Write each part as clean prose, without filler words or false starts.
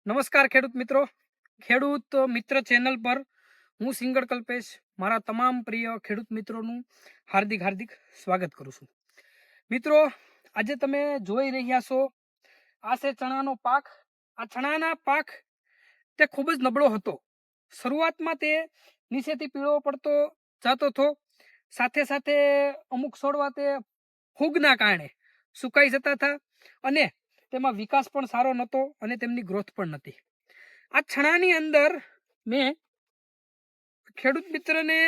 નમસ્કાર ખેડૂત મિત્ર ચેનલ પર હું સિંગર કલ્પેશ મારા તમામ પ્રિય ખેડૂત મિત્રોનું હાર્દિક સ્વાગત કરું છું। મિત્રો, આજે તમે જોઈ રહ્યા છો આ છે ચણાનો પાક। આ ચણાના પાક તે ખૂબ જ નબળો હતો। શરૂઆતમાં તે નીચેથી પીળો પડતો જતો હતો, સાથે સાથે અમુક છોડવા તે ફૂગના કારણે સુકાઈ જતા હતા અને તેમાં વિકાસ પણ સારો નહોતો અને તેમની ગ્રોથ પણ નથી। આ છણાની અંદર મેં ખેડૂત મિત્રને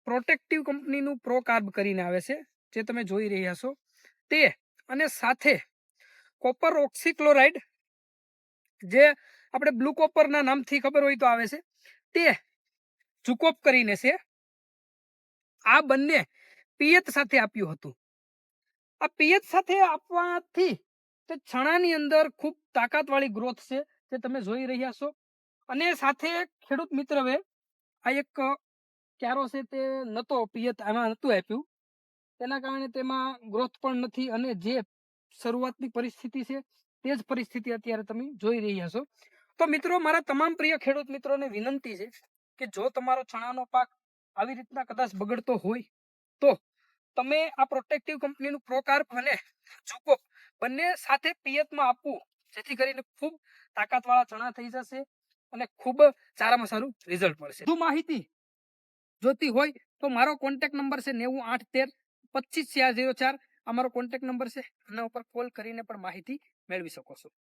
પ્રોટેક્ટિવ કંપનીનું પ્રો કાર્બ કરીને આવે છે, જે તમે જોઈ રહ્યા છો તે, અને સાથે કોપર ઓક્સીક્લોરાઇડ, જે આપણે બ્લુ કોપરના નામથી ખબર હોય તો આવે છે, તે જુકોપ કરીને છે। આ બંને પિયત સાથે આપ્યું હતું। આ પિયત સાથે આપવાથી તે ચણાની અંદર ખૂબ તાકાતવાળી ગ્રોથ છે, જે તમે જોઈ રહ્યા છો। અને સાથે ખેડૂત મિત્રએ આ એક ક્યારો છે તે નતો પિયત આમાં નતું આપ્યું, તેના કારણે તેમાં ગ્રોથ પણ નથી અને જે શરૂઆતની પરિસ્થિતિ છે તે જ પરિસ્થિતિ અત્યારે તમે જોઈ રહ્યા છો। તો મિત્રો, મારા તમામ પ્રિય ખેડૂત મિત્રોને વિનંતી છે કે જો તમારો ચણાનો પાક આવી રીતના કદાચ બગડતો હોય તો તમે આ પ્રોટેક્ટિવ કંપનીનું પ્રોકાર્પ અને જુકોપ બંને સાથે પિયતમાં આપવું, જેથી કરીને ખૂબ તાકાતવાળા ચણા થઈ જશે અને ખૂબ સારામાં સારું રિઝલ્ટ મળશે। વધુ માહિતી જોતી હોય તો મારો કોન્ટેક્ટ નંબર છે 9813 25 404। આ મારો કોન્ટેક્ટ નંબર છે, આના ઉપર કોલ કરીને પણ માહિતી મેળવી શકો છો।